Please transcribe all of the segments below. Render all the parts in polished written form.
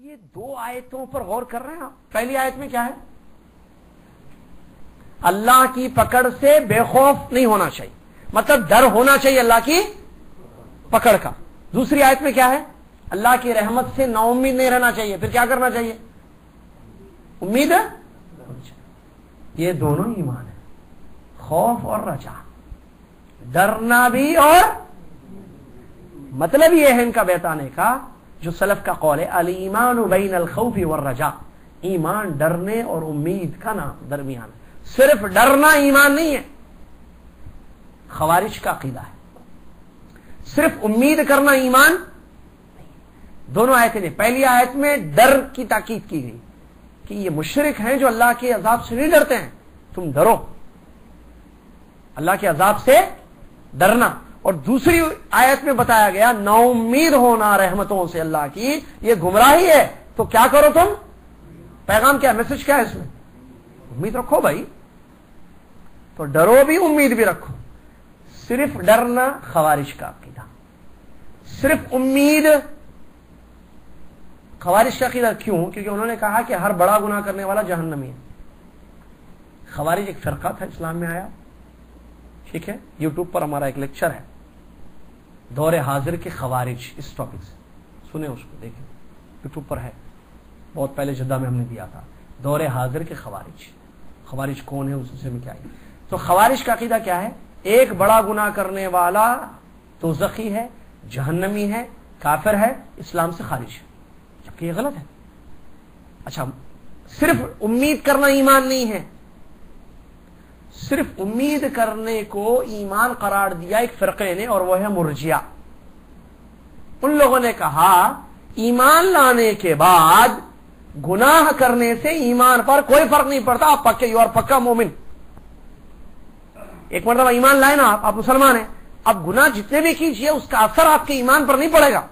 یہ دو آیتوں پر غور کر رہے ہیں آپ. پہلی آیت میں کیا ہے؟ اللہ کی پکڑ سے بے خوف نہیں ہونا چاہیے، مطلب ڈر ہونا چاہیے اللہ کی پکڑ کا. دوسری آیت میں کیا ہے؟ اللہ کی رحمت سے نا امید نہیں رہنا چاہیے. پھر کیا کرنا چاہیے؟ امید. یہ دونوں ایمان ہے، خوف اور رجا، ڈرنا بھی. اور مطلب یہ ہے ان کا بیتانے کا جو سلف کا قول ہے، الایمان بین الخوف والرجاء، ایمان ڈرنے اور امید کا نام درمیان. صرف ڈرنا ایمان نہیں ہے، خوارج کا عقیدہ ہے. صرف امید کرنا ایمان نہیں. دونوں آیتیں نے. پہلی آیت میں ڈر کی تاکید کی گئی کہ یہ مشرک ہیں جو اللہ کے عذاب سے نہیں ڈرتے ہیں، تم ڈرو، اللہ کے عذاب سے ڈرنا. اور دوسری آیت میں بتایا گیا نا امید ہونا رحمتوں سے اللہ کی، یہ گمراہی ہے. تو کیا کرو تم؟ پیغام کیا، میسج کیا ہے اس میں؟ امید رکھو بھائی. تو ڈرو بھی امید بھی رکھو. صرف ڈرنا خوارج کا عقیدہ، صرف امید خوارج کا عقیدہ. کیوں؟ کیونکہ انہوں نے کہا کہ ہر بڑا گناہ کرنے والا جہنمی ہے. خوارج ایک فرقہ تھا اسلام میں آیا، ٹھیک ہے. یوٹیوب پر ہمارا ایک لیکچر ہے، دور حاضر کے خوارج، اس ٹاپک سے سنیں، اس کو دیکھیں، یوٹیوب پر ہے. بہت پہلے جدہ میں ہم نے دیا تھا دور حاضر کے خوارج. خوارج کون ہے، اس سے میں کیا ہے. تو خوارج کا عقیدہ کیا ہے؟ ایک بڑا گناہ کرنے والا دوزخی ہے، جہنمی ہے، کافر ہے، اسلام سے خارج ہے، جبکہ یہ غلط ہے. اچھا، صرف امید کرنا ایمان نہیں ہے. صرف امید کرنے کو ایمان قرار دیا ایک فرقے نے، اور وہ ہے مرجیہ. ان لوگوں نے کہا ایمان لانے کے بعد گناہ کرنے سے ایمان پر کوئی فرق نہیں پڑتا، آپ پکے، یو آر پکا مومن. ایک مرتبہ ایمان لائے نا آپ مسلمان ہیں، اب گناہ جتنے بھی کیجئے اس کا اثر آپ کے ایمان پر نہیں پڑے گا،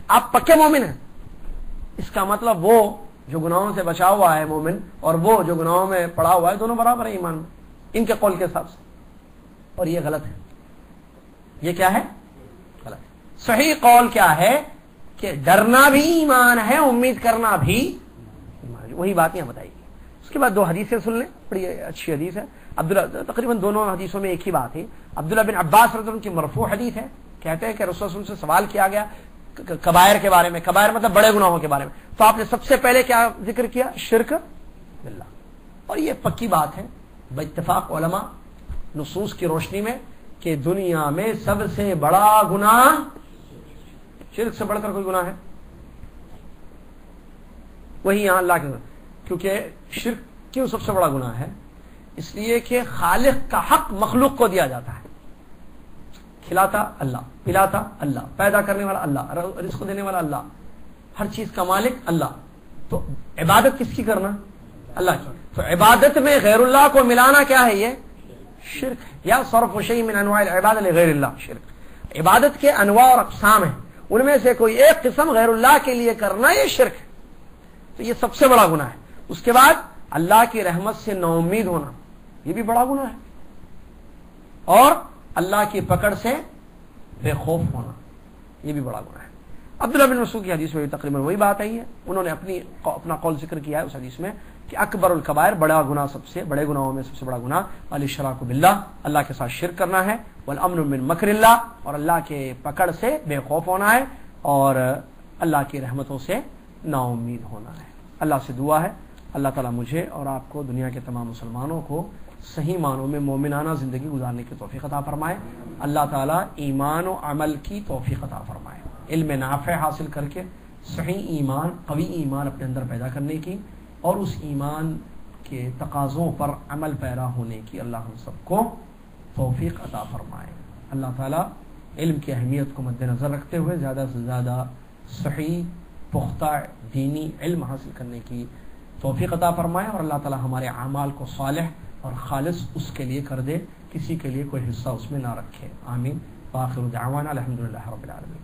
آپ پکے مومن ہیں. اس کا مطلب وہ جو گناہوں سے بچا ہوا ہے مومن، اور وہ جو گناہوں میں پڑا ہوا ہے، دونوں برابر ہے ایمان میں، ان کے قول کے حساب سے. اور یہ غلط ہے. یہ کیا ہے؟ غلط ہے. صحیح قول کیا ہے کہ ڈرنا بھی ایمان ہے، امید کرنا بھی ایمان ہے. وہی بات یہاں بتائی گئی. اس کے بعد دو حدیثیں سن لیں، بڑی اچھی حدیث ہے. عبداللہ، تقریباً دونوں حدیثوں میں ایک ہی بات ہے. عبداللہ بن عباس رضی اللہ عنہ کی مرفوع حدیث ہے، کہتے ہیں کہ رسول اللہ صلی اللہ علیہ وسلم سے سوال کیا گیا کبائر کے بارے میں. کبائر مطلب بڑے گناہوں کے بارے میں. تو آپ نے سب سے پہلے کیا ذکر کیا؟ شرک باللہ. اور یہ پکی بات ہے باتفاق علماء نصوص کی روشنی میں کہ دنیا میں سب سے بڑا گناہ شرک سے بڑھ کر کوئی گناہ ہے وہی یہاں اللہ کے. کیونکہ شرک کیوں سب سے بڑا گناہ ہے؟ اس لیے کہ خالق کا حق مخلوق کو دیا جاتا ہے. کھلاتا اللہ، پلاتا اللہ، پیدا کرنے والا اللہ، رزق دینے والا اللہ، ہر چیز کا مالک اللہ. تو عبادت کس کی کرنا؟ اللہ کی. تو عبادت میں غیر اللہ کو ملانا کیا ہے؟ یہ شرک ہے. یا صرف شیء من انواع العبادہ لغیر اللہ شرک. عبادت کے انواع اور اقسام ہیں، ان میں سے کوئی ایک قسم غیر اللہ کے لیے کرنا یہ شرک ہے. تو یہ سب سے بڑا گناہ ہے. اس کے بعد اللہ کی رحمت سے نا امید ہونا، یہ بھی بڑا گناہ ہے. اور اللہ کی پکڑ سے بے خوف ہونا، یہ بھی بڑا گناہ ہے. عبداللہ بن مسعود کی حدیث میں تقریباً وہی بات آئی ہے. انہوں نے اپنا قول ذکر کیا ہے اس حدیث میں کہ اکبر الکبائر، بڑا گناہ، سب سے بڑے گناہوں میں سب سے بڑا گناہ الاشراک باللہ، اللہ کے ساتھ شرک کرنا ہے. والامن من مکر اللہ، اور اللہ کے پکڑ سے بے خوف ہونا ہے، اور اللہ کی رحمتوں سے نا امید ہونا ہے. اللہ سے دعا ہے اللہ تعالیٰ مجھے اور آپ کو، دنیا کے تمام مسلمانوں کو صحیح معنوں میں مومنانہ زندگی گزارنے کی توفیق عطا فرمائے. اللہ تعالیٰ ایمان و عمل کی توفیق عطا فرمائے، علم نافع حاصل کر کے صحیح ایمان، قوی ایمان اپنے اندر پیدا کرنے کی، اور اس ایمان کے تقاضوں پر عمل پیرا ہونے کی اللہ ہم سب کو توفیق عطا فرمائے. اللہ تعالیٰ علم کی اہمیت کو مد نظر رکھتے ہوئے زیادہ سے زیادہ صحیح پختہ دینی علم حاصل کرنے کی توفیق عطا فرمائے، اور اللہ تعالیٰ ہمارے اعمال کو صالح اور خالص اس کے لیے کر دے، کسی کے لیے کوئی حصہ اس میں نہ رکھے. آمین. وآخر دعوانا الحمدللہ رب العالمین.